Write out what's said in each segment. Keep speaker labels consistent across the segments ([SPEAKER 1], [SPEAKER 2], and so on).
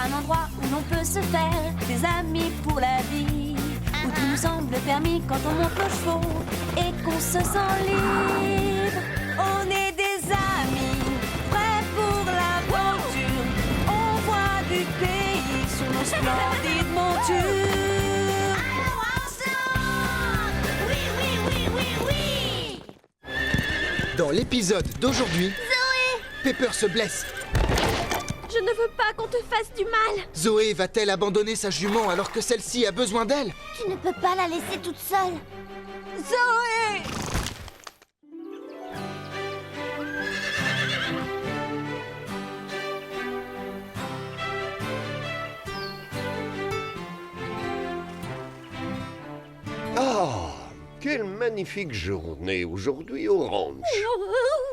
[SPEAKER 1] un endroit où l'on peut se faire des amis pour la vie, où tout nous semble permis quand on monte nos chevaux et qu'on se sent libre. On est des amis, prêts pour l'aventure. On voit du pays sur nos splendides montures. Alors ensemble, oui, oui, oui, oui, oui.
[SPEAKER 2] Dans l'épisode d'aujourd'hui, Pepper se blesse.
[SPEAKER 1] Je ne veux pas qu'on te fasse du mal.
[SPEAKER 2] Zoé va-t-elle abandonner sa jument alors que celle-ci a besoin d'elle?
[SPEAKER 3] Tu ne peux pas la laisser toute seule.
[SPEAKER 1] Zoé!
[SPEAKER 4] Ah, quelle magnifique journée aujourd'hui au ranch.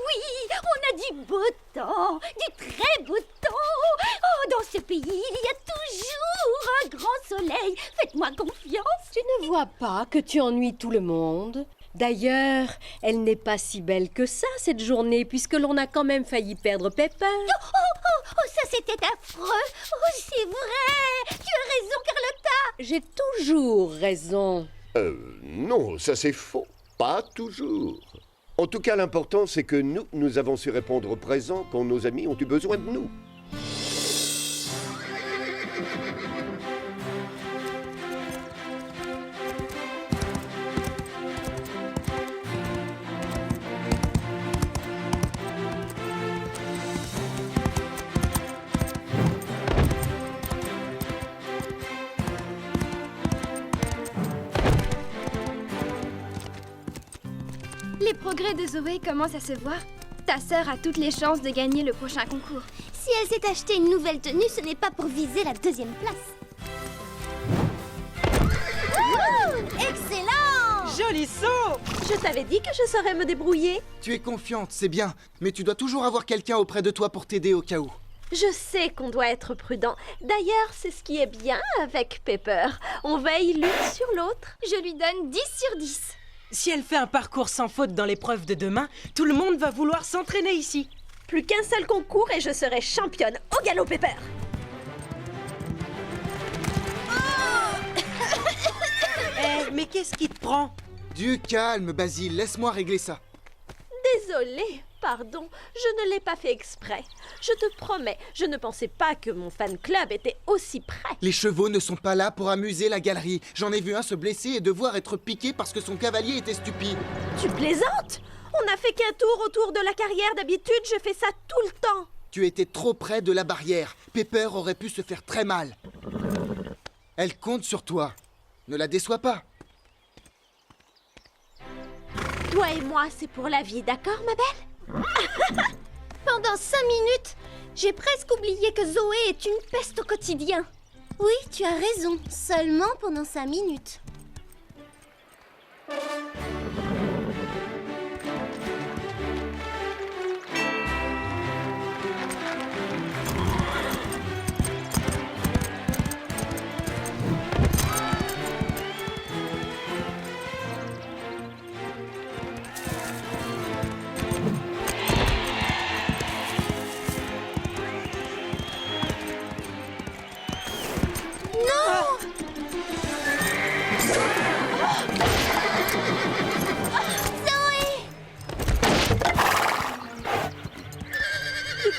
[SPEAKER 3] Oui, on a du beau temps, du très beau temps. Oh, dans ce pays, il y a toujours un grand soleil. Faites-moi confiance.
[SPEAKER 5] Tu ne vois pas que tu ennuies tout le monde? D'ailleurs, elle n'est pas si belle que ça, cette journée, puisque l'on a quand même failli perdre Pepper.
[SPEAKER 3] Oh, ça c'était affreux. Oh, c'est vrai. Tu as raison, Carlotta.
[SPEAKER 5] J'ai toujours raison.
[SPEAKER 4] Non, ça c'est faux. Pas toujours. En tout cas, l'important c'est que nous avons su répondre présent quand nos amis ont eu besoin de nous.
[SPEAKER 6] Les progrès de Zoé commencent à se voir. Ta sœur a toutes les chances de gagner le prochain concours.
[SPEAKER 3] Si elle s'est acheté une nouvelle tenue, ce n'est pas pour viser la 2e place. Excellent!
[SPEAKER 7] Joli saut!
[SPEAKER 5] Je t'avais dit que je saurais me débrouiller.
[SPEAKER 2] Tu es confiante, c'est bien, mais tu dois toujours avoir quelqu'un auprès de toi pour t'aider au cas où.
[SPEAKER 5] Je sais qu'on doit être prudent. D'ailleurs, c'est ce qui est bien avec Pepper. On veille l'une sur l'autre.
[SPEAKER 6] Je lui donne 10 sur 10.
[SPEAKER 7] Si elle fait un parcours sans faute dans l'épreuve de demain, tout le monde va vouloir s'entraîner ici.
[SPEAKER 5] Plus qu'un seul concours et je serai championne au galop Pepper.
[SPEAKER 7] Mais qu'est-ce qui te prend?
[SPEAKER 2] Du calme, Basile, laisse-moi régler ça.
[SPEAKER 5] Désolée, pardon, je ne l'ai pas fait exprès. Je te promets, je ne pensais pas que mon fan club était aussi prêt.
[SPEAKER 2] Les chevaux ne sont pas là pour amuser la galerie. J'en ai vu un se blesser et devoir être piqué parce que son cavalier était stupide.
[SPEAKER 5] Tu plaisantes? On n'a fait qu'un tour autour de la carrière. D'habitude, je fais ça tout le temps.
[SPEAKER 2] Tu étais trop près de la barrière. Pepper aurait pu se faire très mal. Elle compte sur toi. Ne la déçois pas.
[SPEAKER 5] Toi et moi, c'est pour la vie, d'accord, ma belle?
[SPEAKER 3] Pendant 5 minutes, j'ai presque oublié que Zoé est une peste au quotidien. Oui, tu as raison. Seulement pendant 5 minutes.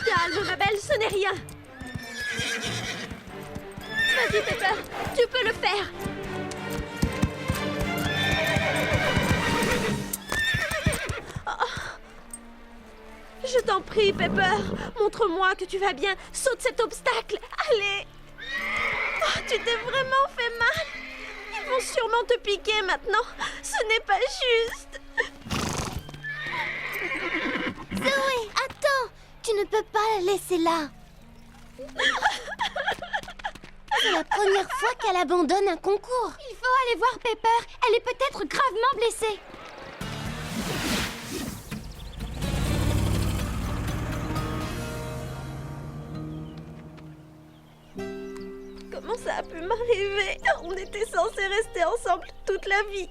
[SPEAKER 5] Calme, ma belle, ce n'est rien. Vas-y, Pepper, tu peux le faire. Je t'en prie, Pepper. Montre-moi que tu vas bien. Saute cet obstacle. Allez. Oh, tu t'es vraiment fait mal. Ils vont sûrement te piquer maintenant. Ce n'est pas juste.
[SPEAKER 3] Zoé, attends! Tu ne peux pas la laisser là. C'est la première fois qu'elle abandonne un concours.
[SPEAKER 6] Il faut aller voir Pepper. Elle est peut-être gravement blessée.
[SPEAKER 5] Comment ça a pu m'arriver? On était censés rester ensemble toute la vie.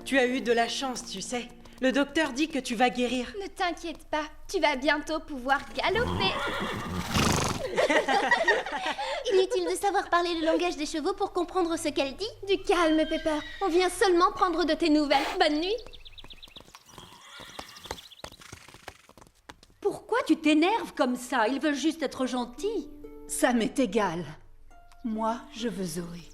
[SPEAKER 7] Tu as eu de la chance, tu sais. Le docteur dit que tu vas guérir.
[SPEAKER 6] Ne t'inquiète pas, tu vas bientôt pouvoir galoper.
[SPEAKER 3] Inutile de savoir parler le langage des chevaux pour comprendre ce qu'elle dit.
[SPEAKER 6] Du calme, Pepper. On vient seulement prendre de tes nouvelles. Bonne nuit.
[SPEAKER 8] Pourquoi tu t'énerves comme ça? Ils veulent juste être gentils.
[SPEAKER 9] Ça m'est égal. Moi, je veux Zoé.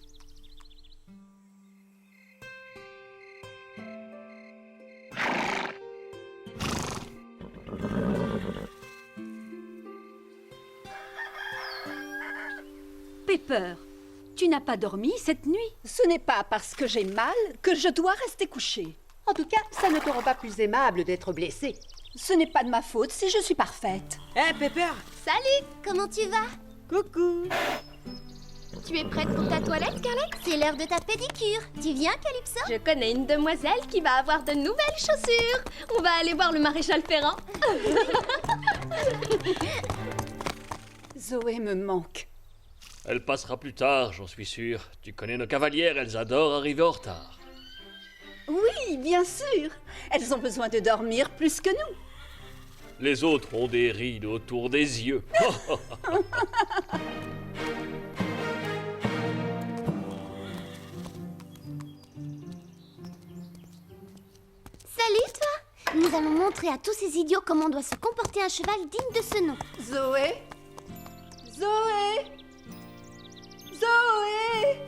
[SPEAKER 8] Pepper, tu n'as pas dormi cette nuit?
[SPEAKER 9] Ce n'est pas parce que j'ai mal que je dois rester couchée. En tout cas, ça ne te rend pas plus aimable d'être blessée. Ce n'est pas de ma faute si je suis parfaite.
[SPEAKER 7] Hé, Pepper!
[SPEAKER 3] Salut, comment tu vas?
[SPEAKER 7] Coucou!
[SPEAKER 6] Tu es prête pour ta toilette, Scarlett?
[SPEAKER 3] C'est l'heure de ta pédicure. Tu viens, Calypso?
[SPEAKER 6] Je connais une demoiselle qui va avoir de nouvelles chaussures. On va aller voir le maréchal Ferrand.
[SPEAKER 9] Zoé me manque.
[SPEAKER 10] Elle passera plus tard, j'en suis sûr. Tu connais nos cavalières, elles adorent arriver en retard.
[SPEAKER 9] Oui, bien sûr. Elles ont besoin de dormir plus que nous.
[SPEAKER 10] Les autres ont des rides autour des yeux.
[SPEAKER 3] Salut, toi! Nous allons montrer à tous ces idiots comment doit se comporter un cheval digne de ce nom.
[SPEAKER 9] Zoé? Zoé? Zoé?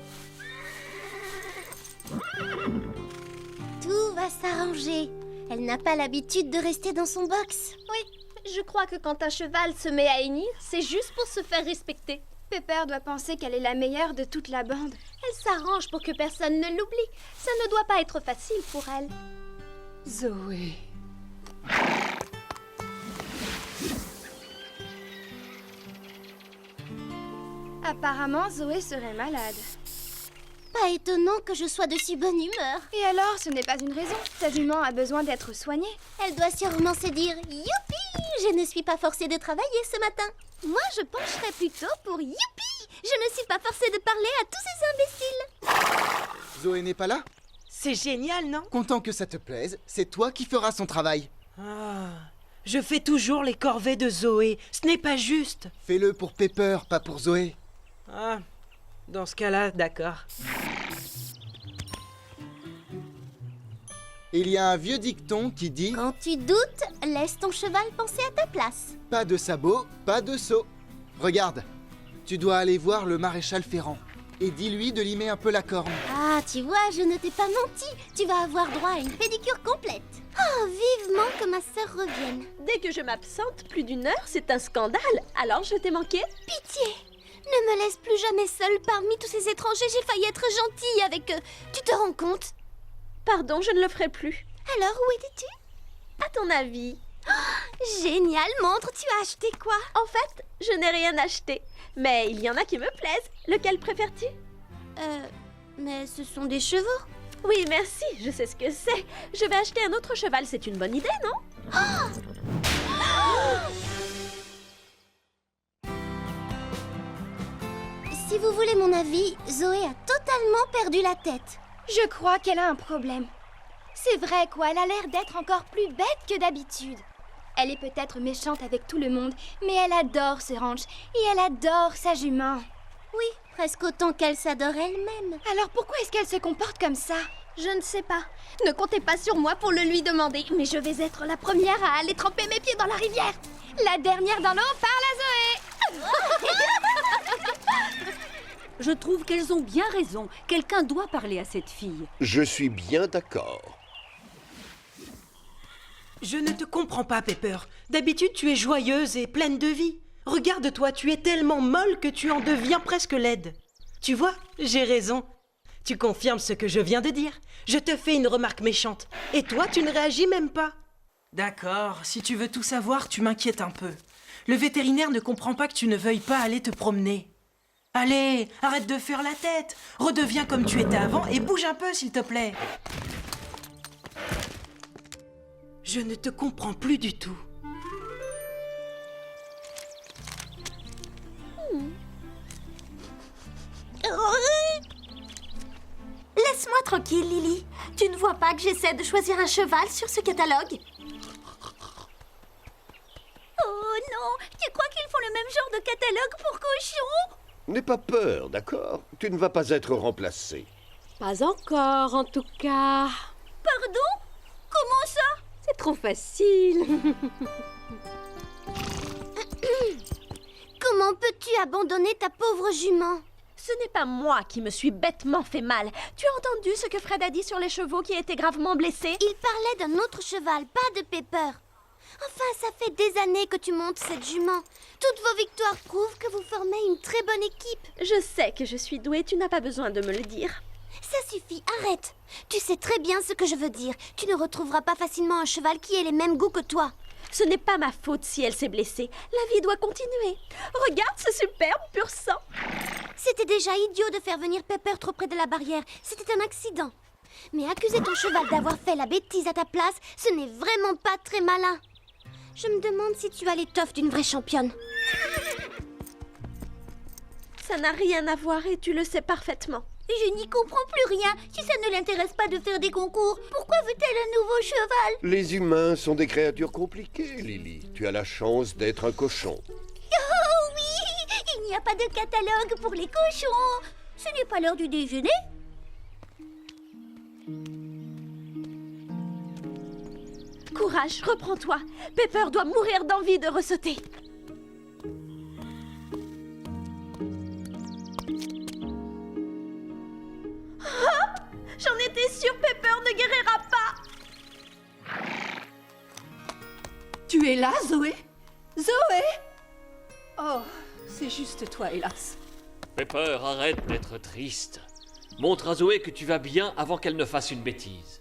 [SPEAKER 3] Tout va s'arranger. Elle n'a pas l'habitude de rester dans son box.
[SPEAKER 5] Oui, je crois que quand un cheval se met à hennir, c'est juste pour se faire respecter.
[SPEAKER 6] Pepper doit penser qu'elle est la meilleure de toute la bande.
[SPEAKER 5] Elle s'arrange pour que personne ne l'oublie. Ça ne doit pas être facile pour elle.
[SPEAKER 9] Zoé.
[SPEAKER 6] Apparemment, Zoé serait malade.
[SPEAKER 3] Pas étonnant que je sois de si bonne humeur.
[SPEAKER 6] Et alors, ce n'est pas une raison. Ta jument a besoin d'être soignée.
[SPEAKER 3] Elle doit sûrement se dire « Youpi! Je ne suis pas forcée de travailler ce matin. » Moi, je pencherais plutôt pour « Youpi! Je ne suis pas forcée de parler à tous ces imbéciles. »
[SPEAKER 2] Zoé n'est pas là?
[SPEAKER 7] C'est génial, non?
[SPEAKER 2] Content que ça te plaise, c'est toi qui feras son travail.
[SPEAKER 7] Ah, je fais toujours les corvées de Zoé. Ce n'est pas juste.
[SPEAKER 2] Fais-le pour Pepper, pas pour Zoé.
[SPEAKER 7] Ah, dans ce cas-là, d'accord.
[SPEAKER 2] Il y a un vieux dicton qui dit
[SPEAKER 3] Quand tu doutes, laisse ton cheval penser à ta place.
[SPEAKER 2] « Pas de sabot, pas de seau ». Regarde, tu dois aller voir le maréchal Ferrand et dis-lui de limer un peu la corne.
[SPEAKER 3] Ah, tu vois, je ne t'ai pas menti. Tu vas avoir droit à une pédicure complète. Oh, vivement que ma sœur revienne.
[SPEAKER 5] Dès que je m'absente plus d'une heure, c'est un scandale. Alors je t'ai manqué?
[SPEAKER 3] Pitié! Ne me laisse plus jamais seule parmi tous ces étrangers. J'ai failli être gentille avec eux. Tu te rends compte?
[SPEAKER 5] Pardon, je ne le ferai plus.
[SPEAKER 3] Alors, où étais-tu?
[SPEAKER 5] À ton avis?
[SPEAKER 3] Génial, montre, tu as acheté quoi?
[SPEAKER 5] En fait, je n'ai rien acheté. Mais il y en a qui me plaisent. Lequel préfères-tu?
[SPEAKER 3] Mais ce sont des chevaux.
[SPEAKER 5] Oui, merci, je sais ce que c'est. Je vais acheter un autre cheval, c'est une bonne idée, non?
[SPEAKER 3] Si vous voulez mon avis, Zoé a totalement perdu la tête.
[SPEAKER 6] Je crois qu'elle a un problème. C'est vrai, quoi, elle a l'air d'être encore plus bête que d'habitude. Elle est peut-être méchante avec tout le monde, mais elle adore ce ranch et elle adore sa jument.
[SPEAKER 3] Oui, presque autant qu'elle s'adore elle-même.
[SPEAKER 6] Alors pourquoi est-ce qu'elle se comporte comme ça?
[SPEAKER 5] Je ne sais pas. Ne comptez pas sur moi pour le lui demander, mais je vais être la première à aller tremper mes pieds dans la rivière.
[SPEAKER 6] La dernière dans l'eau parle à Zoé.
[SPEAKER 8] Je trouve qu'elles ont bien raison. Quelqu'un doit parler à cette fille.
[SPEAKER 4] Je suis bien d'accord.
[SPEAKER 7] Je ne te comprends pas, Pepper. D'habitude, tu es joyeuse et pleine de vie. Regarde-toi, tu es tellement molle que tu en deviens presque laide. Tu vois, j'ai raison. Tu confirmes ce que je viens de dire. Je te fais une remarque méchante. Et toi, tu ne réagis même pas. D'accord, si tu veux tout savoir, tu m'inquiètes un peu. Le vétérinaire ne comprend pas que tu ne veuilles pas aller te promener. Allez, arrête de faire la tête. Redeviens comme tu étais avant et bouge un peu, s'il te plaît. Je ne te comprends plus du tout.
[SPEAKER 3] Laisse-moi tranquille, Lily.
[SPEAKER 5] Tu ne vois pas que j'essaie de choisir un cheval sur ce catalogue?
[SPEAKER 8] Oh non, tu crois qu'ils font le même genre de catalogue pour cochons?
[SPEAKER 4] N'aie pas peur, d'accord? Tu ne vas pas être remplacé.
[SPEAKER 11] Pas encore, en tout cas.
[SPEAKER 8] Pardon? Comment ça?
[SPEAKER 11] C'est trop facile.
[SPEAKER 3] Comment peux-tu abandonner ta pauvre jument?
[SPEAKER 5] Ce n'est pas moi qui me suis bêtement fait mal. Tu as entendu ce que Fred a dit sur les chevaux qui étaient gravement blessés?
[SPEAKER 3] Il parlait d'un autre cheval, pas de Pepper. Enfin, ça fait des années que tu montes cette jument. Toutes vos victoires prouvent que vous formez une très bonne équipe.
[SPEAKER 5] Je sais que je suis douée, tu n'as pas besoin de me le dire.
[SPEAKER 3] Ça suffit, arrête. Tu sais très bien ce que je veux dire. Tu ne retrouveras pas facilement un cheval qui ait les mêmes goûts que toi.
[SPEAKER 5] Ce n'est pas ma faute si elle s'est blessée. La vie doit continuer. Regarde ce superbe pur sang.
[SPEAKER 3] C'était déjà idiot de faire venir Pepper trop près de la barrière. C'était un accident. Mais accuser ton cheval d'avoir fait la bêtise à ta place, ce n'est vraiment pas très malin. Je me demande si tu as l'étoffe d'une vraie championne.
[SPEAKER 5] Ça n'a rien à voir et tu le sais parfaitement.
[SPEAKER 8] Je n'y comprends plus rien. Si ça ne l'intéresse pas de faire des concours, pourquoi veut-elle un nouveau cheval?
[SPEAKER 4] Les humains sont des créatures compliquées, Lily. Tu as la chance d'être un cochon.
[SPEAKER 8] Oh oui! Il n'y a pas de catalogue pour les cochons. Ce n'est pas l'heure du déjeuner?
[SPEAKER 5] Courage, reprends-toi. Pepper doit mourir d'envie de ressauter. Ah! J'en étais sûre, Pepper ne guérira pas.
[SPEAKER 9] Tu es là, Zoé? Zoé? Oh, c'est juste toi, hélas.
[SPEAKER 10] Pepper, arrête d'être triste. Montre à Zoé que tu vas bien avant qu'elle ne fasse une bêtise.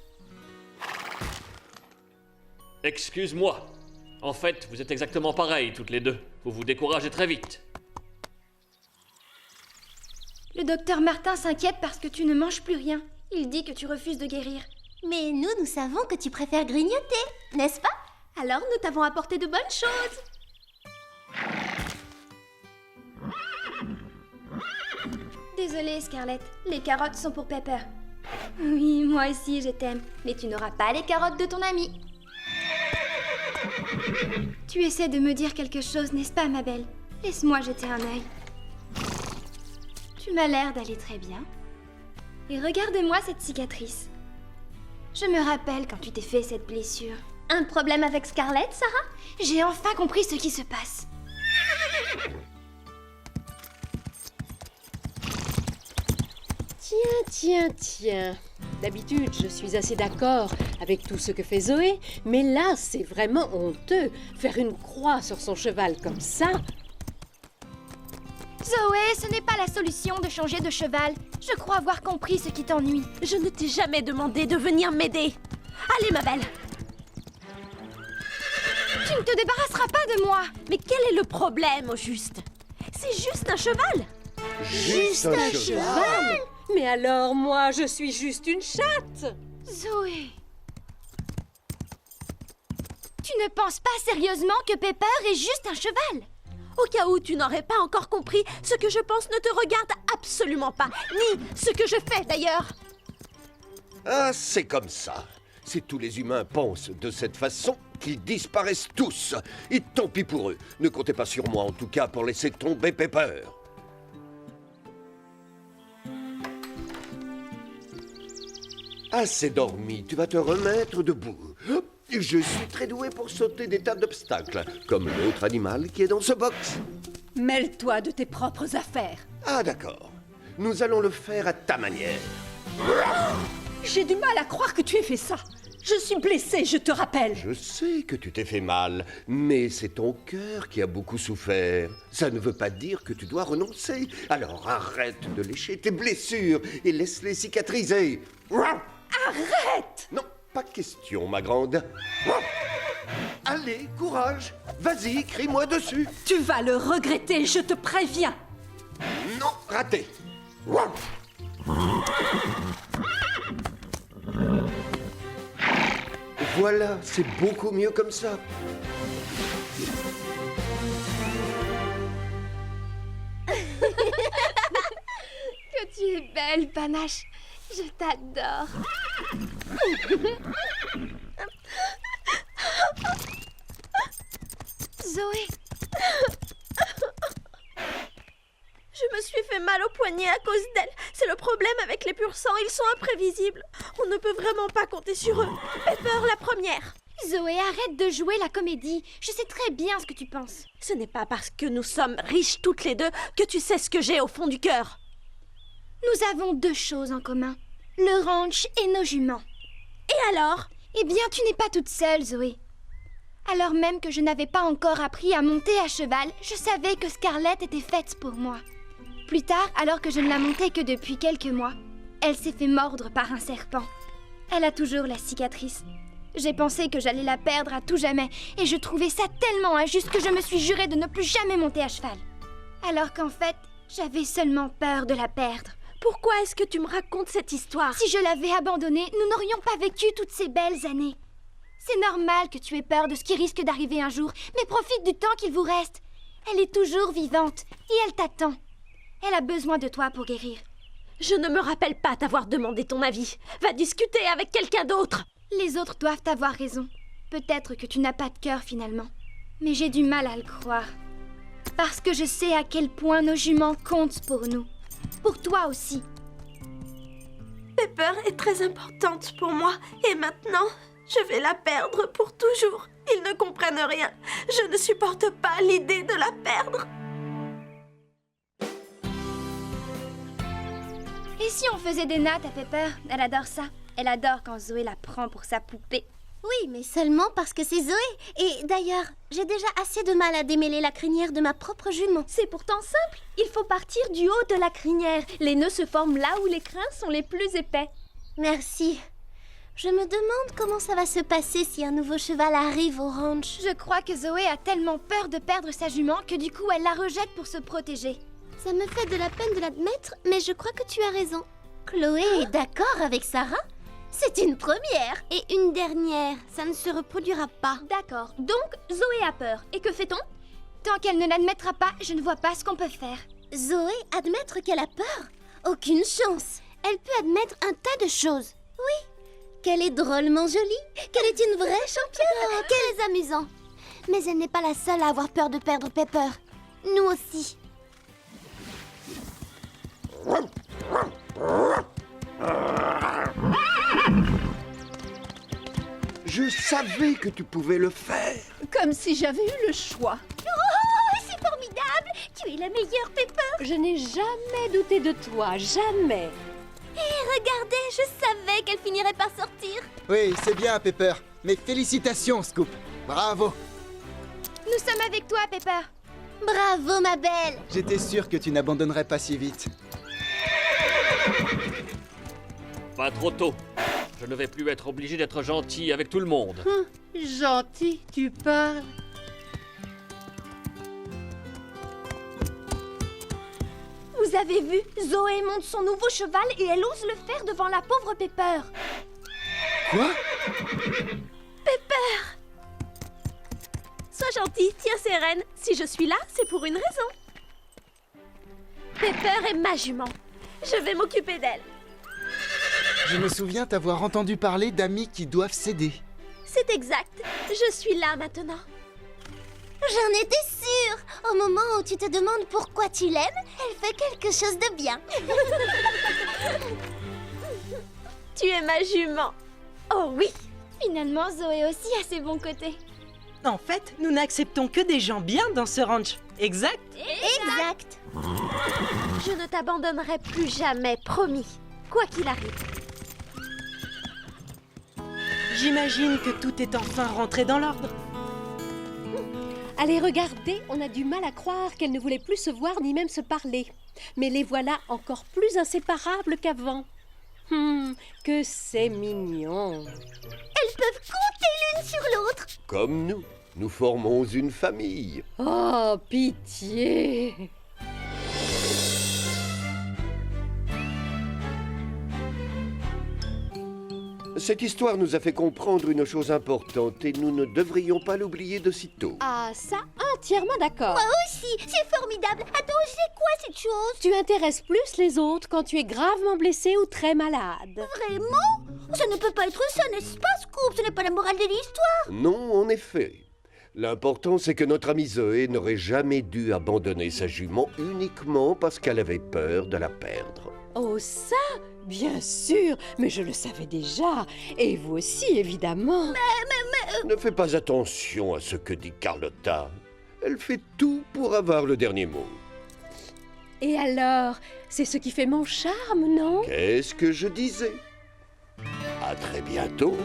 [SPEAKER 10] Excuse-moi. En fait, vous êtes exactement pareilles toutes les deux. Vous vous découragez très vite.
[SPEAKER 6] Le docteur Martin s'inquiète parce que tu ne manges plus rien. Il dit que tu refuses de guérir.
[SPEAKER 3] Mais nous savons que tu préfères grignoter, n'est-ce pas?
[SPEAKER 5] Alors nous t'avons apporté de bonnes choses.
[SPEAKER 6] Désolée, Scarlett. Les carottes sont pour Pepper. Oui, moi aussi, je t'aime. Mais tu n'auras pas les carottes de ton ami. Tu essaies de me dire quelque chose, n'est-ce pas, ma belle? Laisse-moi jeter un œil. Tu m'as l'air d'aller très bien. Et regarde-moi cette cicatrice. Je me rappelle quand tu t'es fait cette blessure.
[SPEAKER 3] Un problème avec Scarlett, Sarah?
[SPEAKER 6] J'ai enfin compris ce qui se passe.
[SPEAKER 11] Tiens. D'habitude, je suis assez d'accord avec tout ce que fait Zoé, mais là, c'est vraiment honteux. Faire une croix sur son cheval comme ça.
[SPEAKER 6] Zoé, ce n'est pas la solution de changer de cheval. Je crois avoir compris ce qui t'ennuie.
[SPEAKER 5] Je ne t'ai jamais demandé de venir m'aider. Allez, ma belle.
[SPEAKER 6] Tu ne te débarrasseras pas de moi.
[SPEAKER 5] Mais quel est le problème, au juste? C'est juste un cheval.
[SPEAKER 4] Juste un cheval?
[SPEAKER 11] Mais alors, moi, je suis juste une chatte.
[SPEAKER 6] Zoé. Tu ne penses pas sérieusement que Pepper est juste un cheval?
[SPEAKER 5] Au cas où tu n'aurais pas encore compris, ce que je pense ne te regarde absolument pas, ni ce que je fais d'ailleurs.
[SPEAKER 4] Ah, c'est comme ça. Si tous les humains pensent de cette façon, qu'ils disparaissent tous. Et tant pis pour eux. Ne comptez pas sur moi, en tout cas, pour laisser tomber Pepper. Assez dormi, tu vas te remettre debout. Je suis très doué pour sauter des tas d'obstacles, comme l'autre animal qui est dans ce box.
[SPEAKER 9] Mêle-toi de tes propres affaires.
[SPEAKER 4] Ah, d'accord. Nous allons le faire à ta manière.
[SPEAKER 9] J'ai du mal à croire que tu aies fait ça. Je suis blessée, je te rappelle.
[SPEAKER 4] Je sais que tu t'es fait mal, mais c'est ton cœur qui a beaucoup souffert. Ça ne veut pas dire que tu dois renoncer. Alors arrête de lécher tes blessures et laisse-les cicatriser.
[SPEAKER 9] Arrête!
[SPEAKER 4] Non, pas question, ma grande. Allez, courage. Vas-y, crie-moi dessus.
[SPEAKER 9] Tu vas le regretter, je te préviens.
[SPEAKER 4] Non, raté. Voilà, c'est beaucoup mieux comme ça.
[SPEAKER 6] Que tu es belle, Panache. Je t'adore. Zoé,
[SPEAKER 5] Je me suis fait mal au poignet à cause d'elle. C'est le problème avec les pur sang, ils sont imprévisibles. On ne peut vraiment pas compter sur eux. Pepper, la première.
[SPEAKER 6] Zoé, arrête de jouer la comédie. Je sais très bien ce que tu penses.
[SPEAKER 5] Ce n'est pas parce que nous sommes riches toutes les deux que tu sais ce que j'ai au fond du cœur.
[SPEAKER 6] Nous avons 2 choses en commun. Le ranch et nos juments.
[SPEAKER 5] Et alors?
[SPEAKER 6] Eh bien, tu n'es pas toute seule, Zoé. Alors même que je n'avais pas encore appris à monter à cheval, je savais que Scarlett était faite pour moi. Plus tard, alors que je ne la montais que depuis quelques mois, elle s'est fait mordre par un serpent. Elle a toujours la cicatrice. J'ai pensé que j'allais la perdre à tout jamais, et je trouvais ça tellement injuste que je me suis juré de ne plus jamais monter à cheval. Alors qu'en fait, j'avais seulement peur de la perdre.
[SPEAKER 5] Pourquoi est-ce que tu me racontes cette histoire?
[SPEAKER 6] Si je l'avais abandonnée, nous n'aurions pas vécu toutes ces belles années. C'est normal que tu aies peur de ce qui risque d'arriver un jour, mais profite du temps qu'il vous reste. Elle est toujours vivante, et elle t'attend. Elle a besoin de toi pour guérir.
[SPEAKER 5] Je ne me rappelle pas t'avoir demandé ton avis. Va discuter avec quelqu'un d'autre.
[SPEAKER 6] Les autres doivent avoir raison. Peut-être que tu n'as pas de cœur finalement. Mais j'ai du mal à le croire. Parce que je sais à quel point nos juments comptent pour nous. Pour toi aussi.
[SPEAKER 5] Pepper est très importante pour moi. Et maintenant, je vais la perdre pour toujours. Ils ne comprennent rien. Je ne supporte pas l'idée de la perdre.
[SPEAKER 6] Et si on faisait des nattes à Pepper? Elle adore ça. Elle adore quand Zoé la prend pour sa poupée.
[SPEAKER 3] Oui, mais seulement parce que c'est Zoé. Et d'ailleurs, j'ai déjà assez de mal à démêler la crinière de ma propre jument.
[SPEAKER 5] C'est pourtant simple. Il faut partir du haut de la crinière. Les nœuds se forment là où les crins sont les plus épais.
[SPEAKER 3] Merci. Je me demande comment ça va se passer si un nouveau cheval arrive au ranch.
[SPEAKER 6] Je crois que Zoé a tellement peur de perdre sa jument que du coup elle la rejette pour se protéger.
[SPEAKER 3] Ça me fait de la peine de l'admettre, mais je crois que tu as raison. Chloé est d'accord avec Sarah? C'est une première et une dernière. Ça ne se reproduira pas.
[SPEAKER 6] D'accord, donc Zoé a peur. Et que fait-on? Tant qu'elle ne l'admettra pas, je ne vois pas ce qu'on peut faire.
[SPEAKER 3] Zoé, admettre qu'elle a peur? Aucune chance. Elle peut admettre un tas de choses. Oui, qu'elle est drôlement jolie, qu'elle est une vraie championne, qu'elle est amusante. Mais elle n'est pas la seule à avoir peur de perdre Pepper. Nous aussi.
[SPEAKER 4] Je savais que tu pouvais le faire.
[SPEAKER 9] Comme si j'avais eu le choix.
[SPEAKER 8] Oh, c'est formidable! Tu es la meilleure, Pepper!
[SPEAKER 11] Je n'ai jamais douté de toi, jamais.
[SPEAKER 3] Regardez, je savais qu'elle finirait par sortir.
[SPEAKER 2] Oui, c'est bien, Pepper. Mais félicitations, Scoop. Bravo.
[SPEAKER 6] Nous sommes avec toi, Pepper.
[SPEAKER 3] Bravo, ma belle.
[SPEAKER 2] J'étais sûr que tu n'abandonnerais pas si vite.
[SPEAKER 10] Pas trop tôt. Je ne vais plus être obligé d'être gentil avec tout le monde.
[SPEAKER 9] Gentil, tu parles.
[SPEAKER 6] Vous avez vu? Zoé monte son nouveau cheval et elle ose le faire devant la pauvre Pepper.
[SPEAKER 2] Quoi?
[SPEAKER 5] Sois gentil, tiens ses rênes. Si je suis là, c'est pour une raison. Pepper est ma jument. Je vais m'occuper d'elle.
[SPEAKER 2] Je me souviens t'avoir entendu parler d'amis qui doivent céder.
[SPEAKER 5] C'est exact. Je suis là maintenant.
[SPEAKER 3] J'en étais sûre. Au moment où tu te demandes pourquoi tu l'aimes, elle fait quelque chose de bien.
[SPEAKER 5] Tu es ma jument. Oh oui.
[SPEAKER 6] Finalement, Zoé aussi a ses bons côtés.
[SPEAKER 7] En fait, nous n'acceptons que des gens bien dans ce ranch. Exact?
[SPEAKER 3] Exact.
[SPEAKER 5] Je ne t'abandonnerai plus jamais, promis. Quoi qu'il arrive.
[SPEAKER 7] J'imagine que tout est enfin rentré dans l'ordre.
[SPEAKER 11] Allez, regardez, on a du mal à croire qu'elles ne voulaient plus se voir ni même se parler. Mais les voilà encore plus inséparables qu'avant. Que c'est mignon.
[SPEAKER 8] Elles peuvent compter l'une sur l'autre.
[SPEAKER 4] Comme nous formons une famille.
[SPEAKER 11] Oh, pitié.
[SPEAKER 4] Cette histoire nous a fait comprendre une chose importante et nous ne devrions pas l'oublier de sitôt.
[SPEAKER 11] Ah, ça, entièrement d'accord.
[SPEAKER 8] Moi aussi, c'est formidable. Attends, c'est quoi cette chose?
[SPEAKER 11] Tu intéresses plus les autres quand tu es gravement blessé ou très malade.
[SPEAKER 8] Vraiment? Ça ne peut pas être ça, n'est-ce pas, Scoop? Ce n'est pas la morale de l'histoire.
[SPEAKER 4] Non, en effet. L'important, c'est que notre amie Zoé n'aurait jamais dû abandonner sa jument uniquement parce qu'elle avait peur de la perdre.
[SPEAKER 11] Oh, ça? Bien sûr, mais je le savais déjà. Et vous aussi, évidemment.
[SPEAKER 4] Ne fais pas attention à ce que dit Carlotta. Elle fait tout pour avoir le dernier mot.
[SPEAKER 11] Et alors, c'est ce qui fait mon charme, non?
[SPEAKER 4] Qu'est-ce que je disais? À très bientôt.